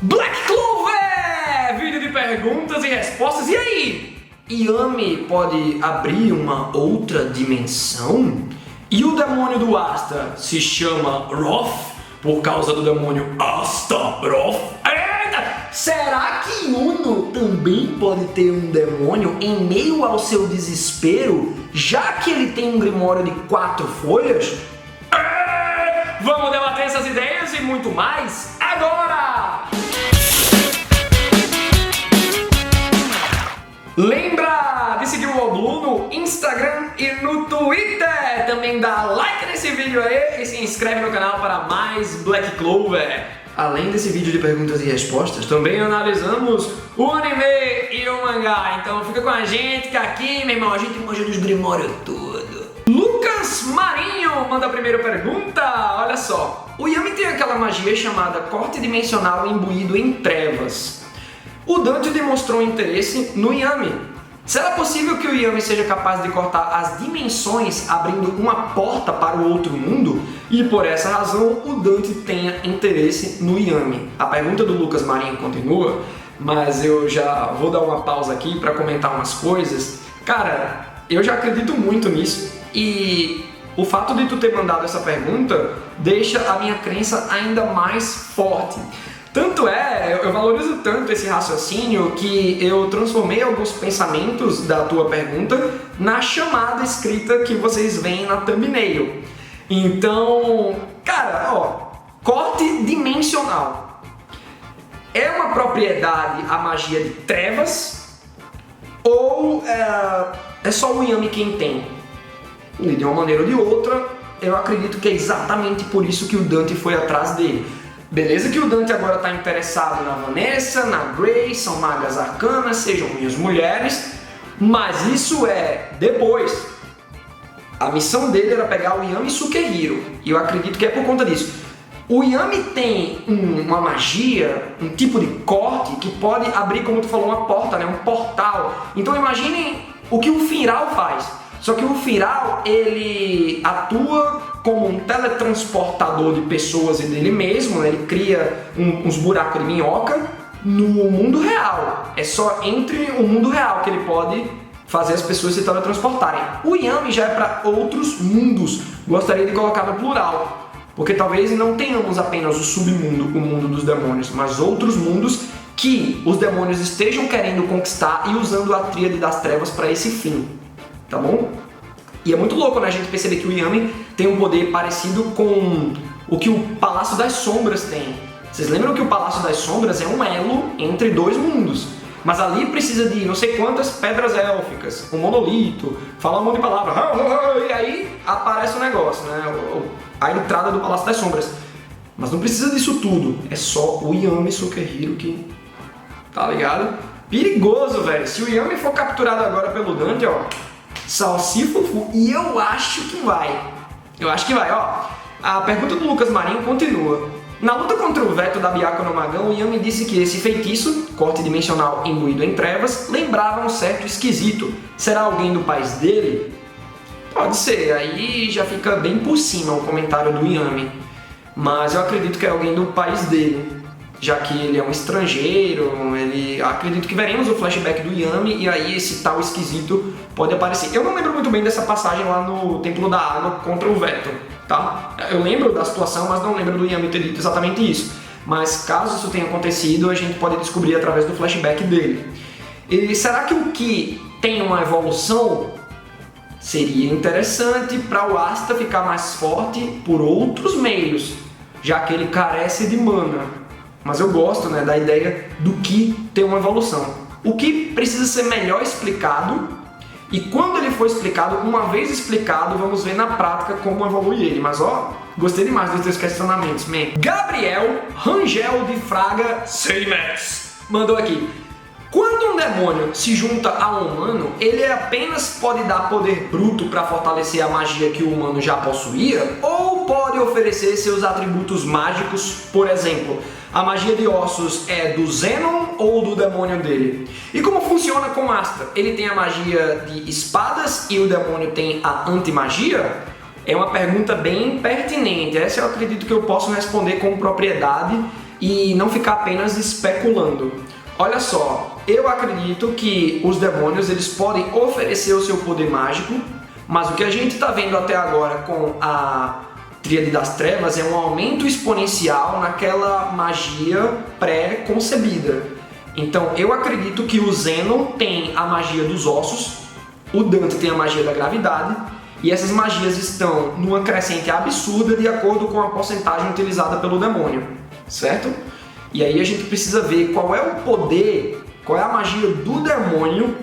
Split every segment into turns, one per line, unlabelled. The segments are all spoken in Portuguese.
Black Clover! Vídeo de perguntas e respostas. E aí? Yami pode abrir uma outra dimensão? E o demônio do Asta se chama Roth por causa do demônio Astaroth? Eita! Será que Uno também pode ter um demônio em meio ao seu desespero, já que ele tem um grimório de 4 folhas? Vamos debater essas ideias e muito mais agora! Lembra de seguir o All no Instagram e no Twitter. Também dá like nesse vídeo aí e se inscreve no canal para mais Black Clover. Além desse vídeo de perguntas e respostas, também analisamos o anime e o mangá. Então fica com a gente que aqui, meu irmão, a gente manja dos grimórios tudo. Lucas Marinho manda a primeira pergunta. Olha só, o Yami tem aquela magia chamada corte dimensional imbuído em trevas. O Dante demonstrou interesse no Yami. Será possível que o Yami seja capaz de cortar as dimensões abrindo uma porta para o outro mundo? E por essa razão o Dante tenha interesse no Yami. A pergunta do Lucas Marinho continua, mas eu já vou dar uma pausa aqui para comentar umas coisas. Cara, eu já acredito muito nisso e o fato de tu ter mandado essa pergunta deixa a minha crença ainda mais forte. Tanto é, eu valorizo tanto esse raciocínio que eu transformei alguns pensamentos da tua pergunta na chamada escrita que vocês veem na thumbnail. Então, cara, ó, corte dimensional. É uma propriedade a magia de trevas ou é só o Yami quem tem? E de uma maneira ou de outra, eu acredito que é exatamente por isso que o Dante foi atrás dele. Beleza que o Dante agora está interessado na Vanessa, na Grace, são magas arcanas, sejam minhas mulheres, mas isso é depois. A missão dele era pegar o Yami Sukehiro, e eu acredito que é por conta disso. O Yami tem uma magia, um tipo de corte que pode abrir, como tu falou, uma porta, né? Um portal. Então imaginem o que o Firal faz. Só que o Firal, ele atua como um teletransportador de pessoas e dele mesmo, né? Ele cria uns buracos de minhoca no mundo real. É só entre o mundo real que ele pode fazer as pessoas se teletransportarem. O Yami já é para outros mundos. Gostaria de colocar no plural, porque talvez não tenhamos apenas o submundo, o mundo dos demônios, mas outros mundos que os demônios estejam querendo conquistar e usando a tríade das trevas para esse fim. Tá bom? E é muito louco, né, a gente perceber que o Yami tem um poder parecido com o que o Palácio das Sombras tem. Vocês lembram que o Palácio das Sombras é um elo entre dois mundos, mas ali precisa de não sei quantas pedras élficas, um monolito, falar um monte de palavras, e aí aparece o negócio, né, a entrada do Palácio das Sombras. Mas não precisa disso tudo, é só o Yami Sukehiro que... tá ligado? Perigoso, velho. Se o Yami for capturado agora pelo Dante, ó, salsifufu, e eu acho que vai. Eu acho que vai, ó. A pergunta do Lucas Marinho continua. Na luta contra o Veto da Byakuya no Magão, o Yami disse que esse feitiço, corte dimensional imbuído em trevas, lembrava um certo esquisito. Será alguém do país dele? Pode ser, aí já fica bem por cima o comentário do Yami. Mas eu acredito que é alguém do país dele, já que ele é um estrangeiro, acredito que veremos o flashback do Yami e aí esse tal esquisito pode aparecer. Eu não lembro muito bem dessa passagem lá no Templo da Água contra o Veto, tá? Eu lembro da situação, mas não lembro do Yami ter dito exatamente isso. Mas caso isso tenha acontecido, a gente pode descobrir através do flashback dele. E será que o Ki tem uma evolução? Seria interessante para o Asta ficar mais forte por outros meios, já que ele carece de mana. Mas eu gosto, né, da ideia do Ki ter uma evolução. O Ki precisa ser melhor explicado, e quando ele for explicado, uma vez explicado, vamos ver na prática como evolui ele. Mas ó, gostei demais dos teus questionamentos, man. Gabriel Rangel de Fraga Seimex mandou aqui. Quando um demônio se junta a um humano, ele apenas pode dar poder bruto para fortalecer a magia que o humano já possuía, ou pode oferecer seus atributos mágicos, por exemplo, a magia de ossos é do Zenon ou do demônio dele? E como funciona com Asta? Ele tem a magia de espadas e o demônio tem a antimagia? É uma pergunta bem pertinente. Essa eu acredito que eu posso responder com propriedade e não ficar apenas especulando. Olha só, eu acredito que os demônios eles podem oferecer o seu poder mágico, mas o que a gente está vendo até agora com a Tríade das Trevas é um aumento exponencial naquela magia pré-concebida. Então eu acredito que o Zenon tem a magia dos ossos, o Dante tem a magia da gravidade, e essas magias estão numa crescente absurda de acordo com a porcentagem utilizada pelo demônio, certo? E aí a gente precisa ver qual é o poder, qual é a magia do demônio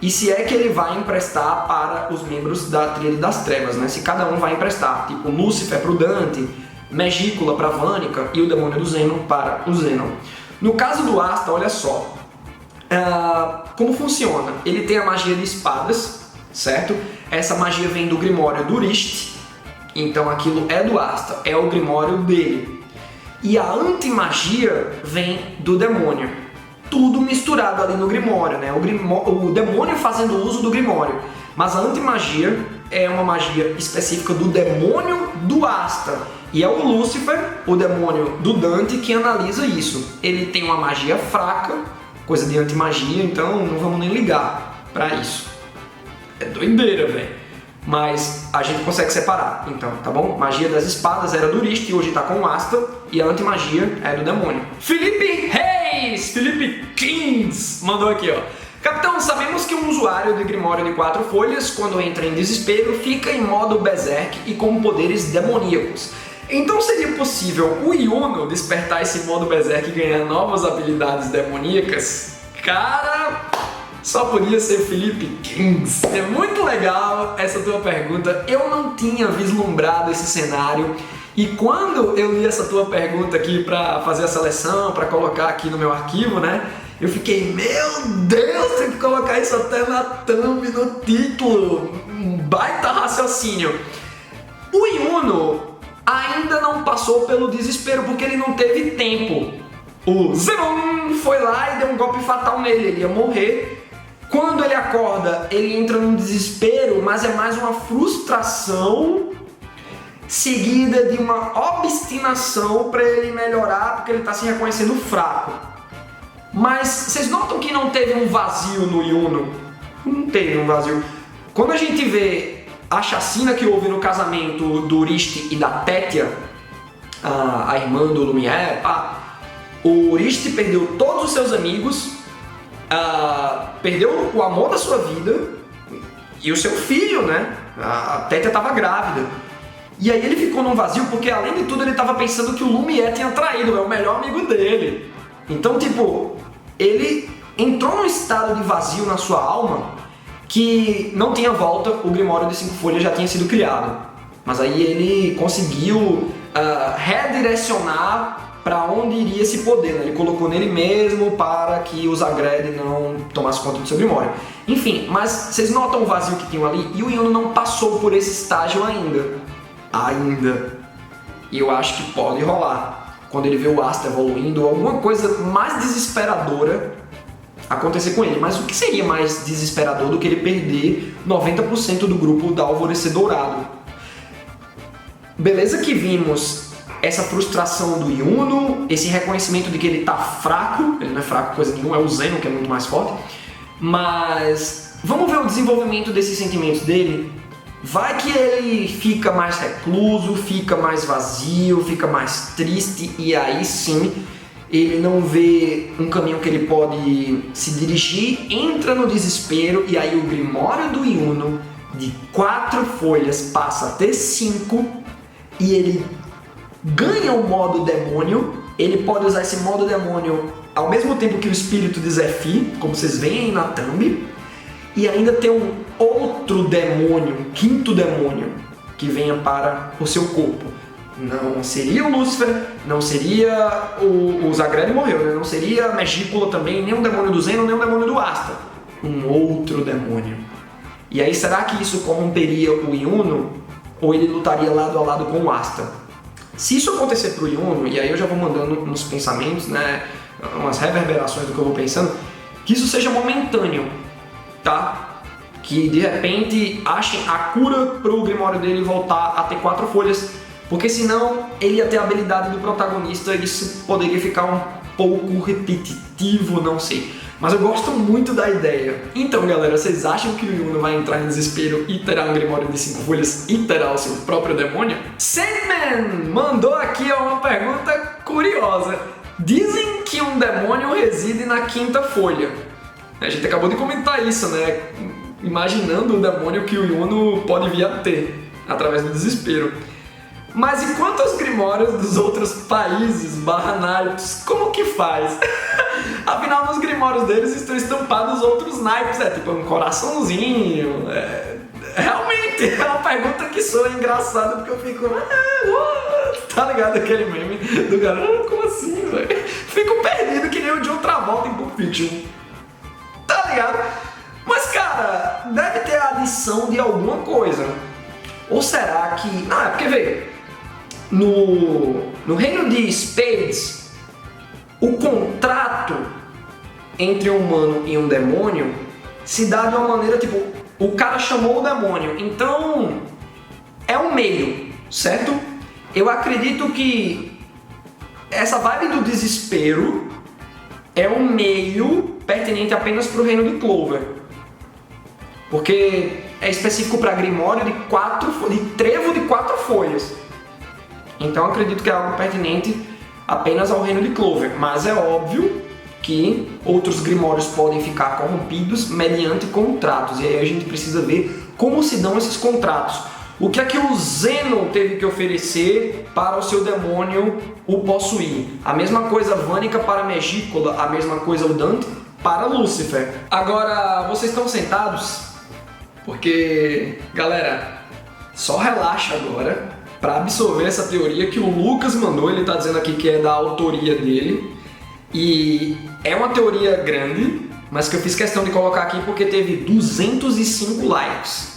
e se é que ele vai emprestar para os membros da Tríade das Trevas, né? Se cada um vai emprestar, tipo Lúcifer para o Dante, Megícula para a Vânica e o demônio do Zenon para o Zenon. No caso do Asta, olha só, como funciona? Ele tem a magia de espadas, certo? Essa magia vem do Grimório do Urist, então aquilo é do Asta, é o Grimório dele. E a antimagia vem do demônio. Tudo misturado ali no Grimório, né? O demônio fazendo uso do Grimório. Mas a antimagia é uma magia específica do demônio do Asta. E é o Lúcifer, o demônio do Dante, que analisa isso. Ele tem uma magia fraca, coisa de antimagia, então não vamos nem ligar pra isso. É doideira, velho. Mas a gente consegue separar, então, tá bom? Magia das espadas era do Urist e hoje tá com o Asta, e a antimagia é do demônio. Felipe Reis, Felipe Kings, mandou aqui, ó. Capitão, sabemos que um usuário de Grimório de 4 folhas, quando entra em desespero, fica em modo Berserk e com poderes demoníacos. Então seria possível o Yuno despertar esse modo Berserk e ganhar novas habilidades demoníacas? Cara... Só podia ser Felipe Kings. É muito legal essa tua pergunta. Eu não tinha vislumbrado esse cenário. E quando eu li essa tua pergunta aqui para fazer a seleção, para colocar aqui no meu arquivo, né? Eu fiquei, meu Deus, tem que colocar isso até na thumb, no título. Um baita raciocínio. O Yuno ainda não passou pelo desespero porque ele não teve tempo. O Zenon foi lá e deu um golpe fatal nele. Ele ia morrer. Quando ele acorda, ele entra num desespero, mas é mais uma frustração seguida de uma obstinação para ele melhorar, porque ele está se reconhecendo fraco. Mas vocês notam que não teve um vazio no Yuno? Não teve um vazio. Quando a gente vê a chacina que houve no casamento do Urist e da Tétia, a irmã do Lumière, o Urist perdeu todos os seus amigos, perdeu o amor da sua vida e o seu filho, né? A Tétia estava grávida. E aí ele ficou num vazio porque, além de tudo, ele estava pensando que o Lumière tinha traído, é o melhor amigo dele. Então, tipo, ele entrou num estado de vazio na sua alma que não tinha volta, o Grimório de 5 folhas já tinha sido criado. Mas aí ele conseguiu redirecionar para onde iria esse poder, né? Ele colocou nele mesmo para que o Zagred não tomasse conta do seu Grimório. Enfim, mas vocês notam o vazio que tinham ali? E o Yuno não passou por esse estágio ainda. E eu acho que pode rolar. Quando ele vê o Asta evoluindo, alguma coisa mais desesperadora acontecer com ele. Mas o que seria mais desesperador do que ele perder 90% do grupo da Alvorecer Dourado? Beleza que vimos essa frustração do Yuno, esse reconhecimento de que ele tá fraco, ele não é fraco coisa nenhuma, é o Zenon que é muito mais forte, mas vamos ver o desenvolvimento desses sentimentos dele. Vai que ele fica mais recluso, fica mais vazio, fica mais triste e aí sim ele não vê um caminho que ele pode se dirigir, entra no desespero e aí o Grimório do Yuno de 4 folhas passa a ter 5 e ele ganha o modo demônio. Ele pode usar esse modo demônio ao mesmo tempo que o espírito de Zephyr, como vocês veem aí na thumb, e ainda tem um outro demônio, um 5º demônio, que venha para o seu corpo. Não seria o Lúcifer, não seria o Zagred morreu, né? Não seria a Megícula também, nem o demônio do Zenon, nem o demônio do Asta. Um outro demônio. E aí será que isso corromperia o Yuno, ou ele lutaria lado a lado com o Asta? Se isso acontecer pro Yuno, e aí eu já vou mandando nos pensamentos, né, umas reverberações do que eu vou pensando, que isso seja momentâneo, tá? Que de repente achem a cura pro Grimório dele voltar a ter 4 folhas, porque senão ele ia ter a habilidade do protagonista e isso poderia ficar um pouco repetitivo, não sei. Mas eu gosto muito da ideia. Então, galera, vocês acham que o Yuno vai entrar em desespero e terá um Grimório de 5 folhas e terá o seu próprio demônio? Sandman mandou aqui uma pergunta curiosa. Dizem que um demônio reside na 5ª folha. A gente acabou de comentar isso, né? Imaginando o demônio que o Yuno pode vir a ter através do desespero. Mas e quanto aos grimórios dos outros países naipes, como que faz? Afinal, nos grimórios deles estão estampados outros naipes, tipo um coraçãozinho. Realmente, é uma pergunta que soa engraçada, porque eu fico... tá ligado aquele meme do cara? Como assim, velho? Fico perdido que nem o John Travolta em Pulp Fiction. Tá ligado? Mas, cara, deve ter a adição de alguma coisa. Ou será que... é porque, veio no reino de Spades, o contrato entre um humano e um demônio se dá de uma maneira, tipo, o cara chamou o demônio, então é um meio, certo? Eu acredito que essa vibe do desespero é um meio pertinente apenas para o reino de Clover, porque é específico para Grimório de trevo de 4 folhas. Então eu acredito que é algo pertinente apenas ao reino de Clover, mas é óbvio que outros grimórios podem ficar corrompidos mediante contratos, e aí a gente precisa ver como se dão esses contratos. O que é que o Zeno teve que oferecer para o seu demônio o possuir? A mesma coisa Vânica para Megícola, a mesma coisa o Dante para Lúcifer. Agora, vocês estão sentados? Porque, galera, só relaxa agora para absorver essa teoria que o Lucas mandou. Ele está dizendo aqui que é da autoria dele. E é uma teoria grande, mas que eu fiz questão de colocar aqui porque teve 205 likes.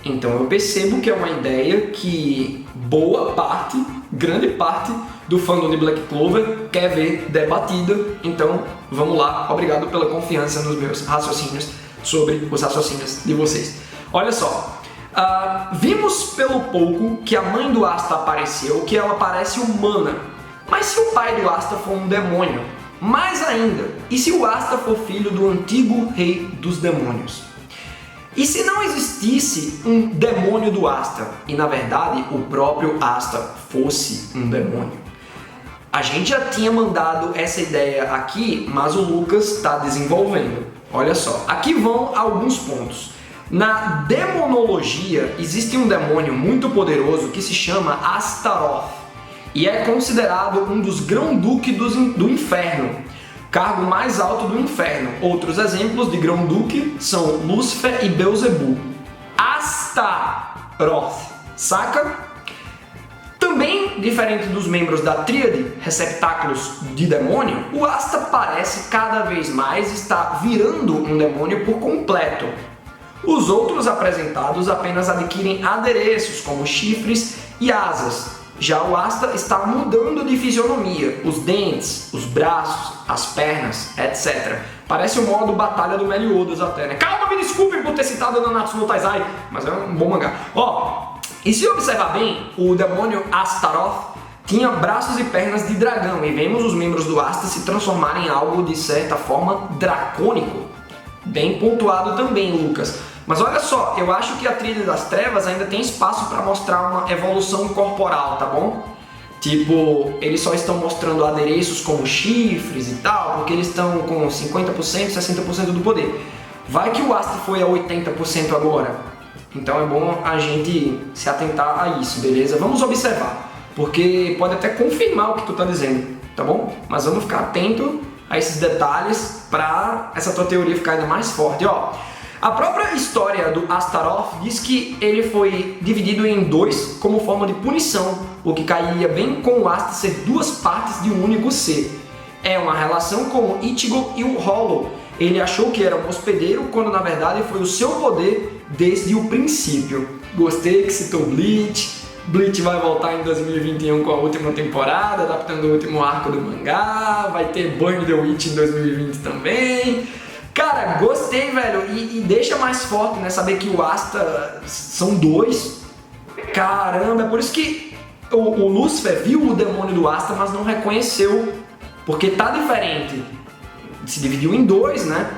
Então eu percebo que é uma ideia que boa parte, grande parte do fandom de Black Clover quer ver debatida. Então vamos lá, obrigado pela confiança nos meus raciocínios sobre os raciocínios de vocês. Olha só, vimos pelo pouco que a mãe do Asta apareceu, que ela parece humana. Mas se o pai do Asta for um demônio? Mais ainda, e se o Asta for filho do antigo rei dos demônios? E se não existisse um demônio do Asta, e na verdade o próprio Asta fosse um demônio? A gente já tinha mandado essa ideia aqui, mas o Lucas está desenvolvendo. Olha só, aqui vão alguns pontos. Na demonologia existe um demônio muito poderoso que se chama Astaroth e é considerado um dos grão-duques do inferno, cargo mais alto do inferno. Outros exemplos de grão-duque são Lúcifer e Beelzebub. Astaroth, saca? Também, diferente dos membros da tríade receptáculos de demônio, o Asta parece cada vez mais estar virando um demônio por completo. Os outros apresentados apenas adquirem adereços como chifres e asas. Já o Asta está mudando de fisionomia, os dentes, os braços, as pernas, etc. Parece o modo Batalha do Meliodas até, né? Calma, me desculpem por ter citado Nanatsu no Taizai, mas é um bom mangá. E se observar bem, o demônio Astaroth tinha braços e pernas de dragão, e vemos os membros do Asta se transformarem em algo de certa forma dracônico. Bem pontuado também, Lucas. Mas olha só, eu acho que a Tríade das Trevas ainda tem espaço para mostrar uma evolução corporal, tá bom? Tipo, eles só estão mostrando adereços como chifres e tal, porque eles estão com 50%, 60% do poder. Vai que o Asta foi a 80% agora. Então é bom a gente se atentar a isso, beleza? Vamos observar, porque pode até confirmar o que tu tá dizendo, tá bom? Mas vamos ficar atento a esses detalhes para essa tua teoria ficar ainda mais forte, A própria história do Astaroth diz que ele foi dividido em 2 como forma de punição, o que cairia bem com o Asta ser 2 partes de um único ser. É uma relação com o Ichigo e o Hollow. Ele achou que era um hospedeiro, quando na verdade foi o seu poder desde o princípio. Gostei que citou Bleach. Bleach vai voltar em 2021 com a última temporada, adaptando o último arco do mangá. Vai ter Burn the Witch em 2020 também. Cara, gostei, velho, e deixa mais forte, né, saber que o Asta são 2. Caramba, é por isso que o Lúcifer viu o demônio do Asta, mas não reconheceu, porque tá diferente. Se dividiu em dois, né?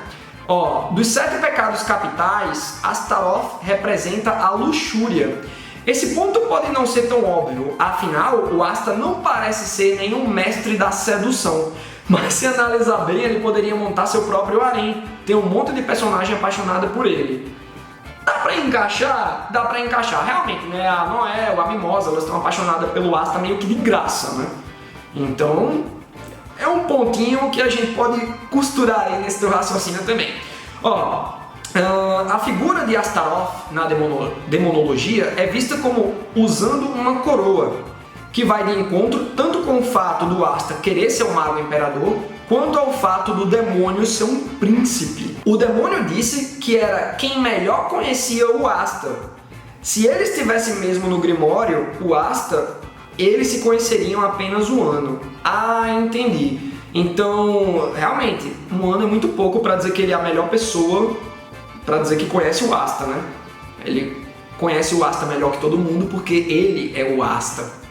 Ó, dos 7 pecados capitais, Astaroth representa a luxúria. Esse ponto pode não ser tão óbvio, afinal, o Asta não parece ser nenhum mestre da sedução. Mas se analisar bem, ele poderia montar seu próprio harém. Tem um monte de personagem apaixonada por ele. Dá pra encaixar? Dá pra encaixar. Realmente, né? A Noel, a Mimosa, elas estão apaixonadas pelo Asta meio que de graça, né? Então, é um pontinho que a gente pode costurar aí nesse teu raciocínio também. Ó, a figura de Astaroth na demonologia é vista como usando uma coroa, que vai de encontro tanto com o fato do Asta querer ser um mago imperador, quanto ao fato do demônio ser um príncipe. O demônio disse que era quem melhor conhecia o Asta. Se ele estivesse mesmo no Grimório, o Asta, eles se conheceriam apenas um ano. Ah, entendi. Então, realmente, um ano é muito pouco para dizer que ele é a melhor pessoa, para dizer que conhece o Asta, né? Ele conhece o Asta melhor que todo mundo porque ele é o Asta.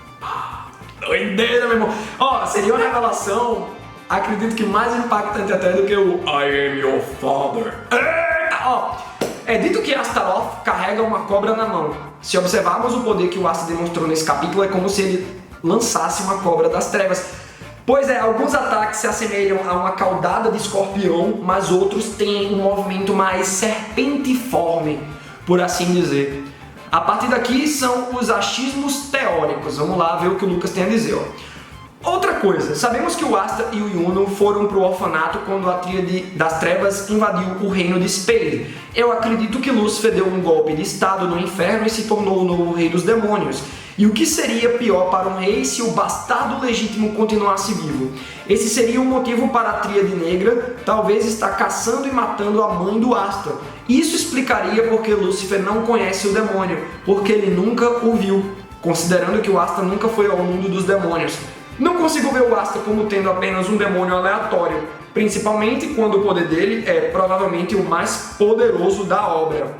Doideira, meu irmão! Ó, seria uma revelação, acredito que mais impactante até do que o I am your father. Eita! Ó, é dito que Astaroth carrega uma cobra na mão. Se observarmos o poder que o Asta demonstrou nesse capítulo, é como se ele lançasse uma cobra das trevas. Pois é, alguns ataques se assemelham a uma caudada de escorpião, mas outros têm um movimento mais serpentiforme, por assim dizer. A partir daqui são os achismos teóricos. Vamos lá ver o que o Lucas tem a dizer. Ó. Outra coisa, sabemos que o Asta e o Yuno foram para o orfanato quando a Tríade das Trevas invadiu o reino de Spade. Eu acredito que Lúcifer deu um golpe de estado no inferno e se tornou o novo rei dos demônios. E o que seria pior para um rei se o bastardo legítimo continuasse vivo? Esse seria o motivo para a Tríade Negra talvez estar caçando e matando a mãe do Asta. Isso explicaria porque Lúcifer não conhece o demônio, porque ele nunca o viu, considerando que o Asta nunca foi ao mundo dos demônios. Não consigo ver o Asta como tendo apenas um demônio aleatório, principalmente quando o poder dele é provavelmente o mais poderoso da obra.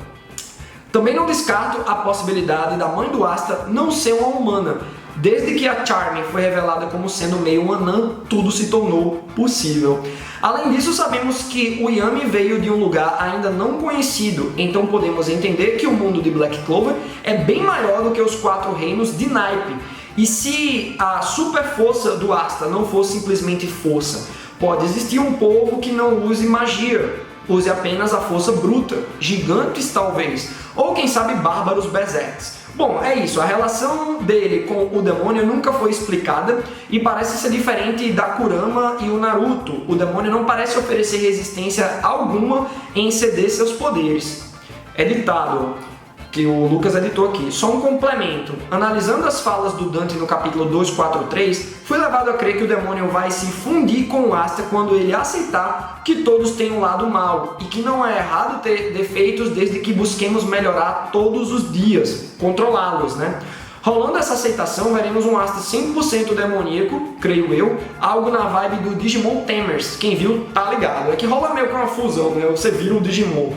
Também não descarto a possibilidade da mãe do Asta não ser uma humana. Desde que a Charming foi revelada como sendo meio anã, tudo se tornou possível. Além disso, sabemos que o Yami veio de um lugar ainda não conhecido, então podemos entender que o mundo de Black Clover é bem maior do que os 4 reinos de naipe. E se a super força do Asta não fosse simplesmente força, pode existir um povo que não use magia, use apenas a força bruta, gigantes talvez, ou quem sabe bárbaros berserks. Bom, é isso, a relação dele com o demônio nunca foi explicada e parece ser diferente da Kurama e o Naruto. O demônio não parece oferecer resistência alguma em ceder seus poderes. É ditado, que o Lucas editou aqui, só um complemento. Analisando as falas do Dante no capítulo 243, fui levado a crer que o demônio vai se fundir com o Asta quando ele aceitar que todos têm um lado mau e que não é errado ter defeitos desde que busquemos melhorar todos os dias, controlá-los, né? Rolando essa aceitação, veremos um Asta 100% demoníaco, creio eu, algo na vibe do Digimon Tamers. Quem viu tá ligado, é que rola meio que uma fusão, né? Você vira um Digimon.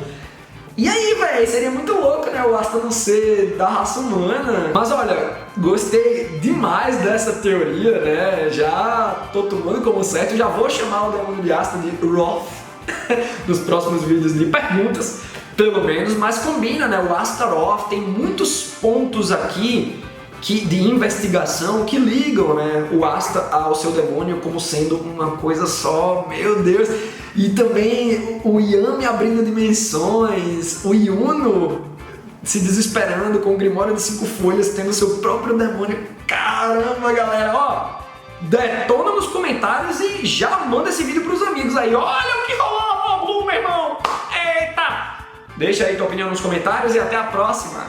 E aí, velho, seria muito louco, né, o Asta não ser da raça humana. Mas olha, gostei demais dessa teoria, né, já tô tomando como certo, já vou chamar o demônio de Asta de Roth nos próximos vídeos de perguntas, pelo menos, mas combina, né, o Astaroth tem muitos pontos aqui de investigação que ligam, né, o Asta ao seu demônio como sendo uma coisa só, meu Deus. E também o Yami abrindo dimensões, o Yuno se desesperando com o Grimório de 5 folhas, tendo seu próprio demônio. Caramba, galera, ó, detona nos comentários e já manda esse vídeo pros amigos aí. Olha o que rolou, Blue, meu irmão! Eita! Deixa aí tua opinião nos comentários e até a próxima!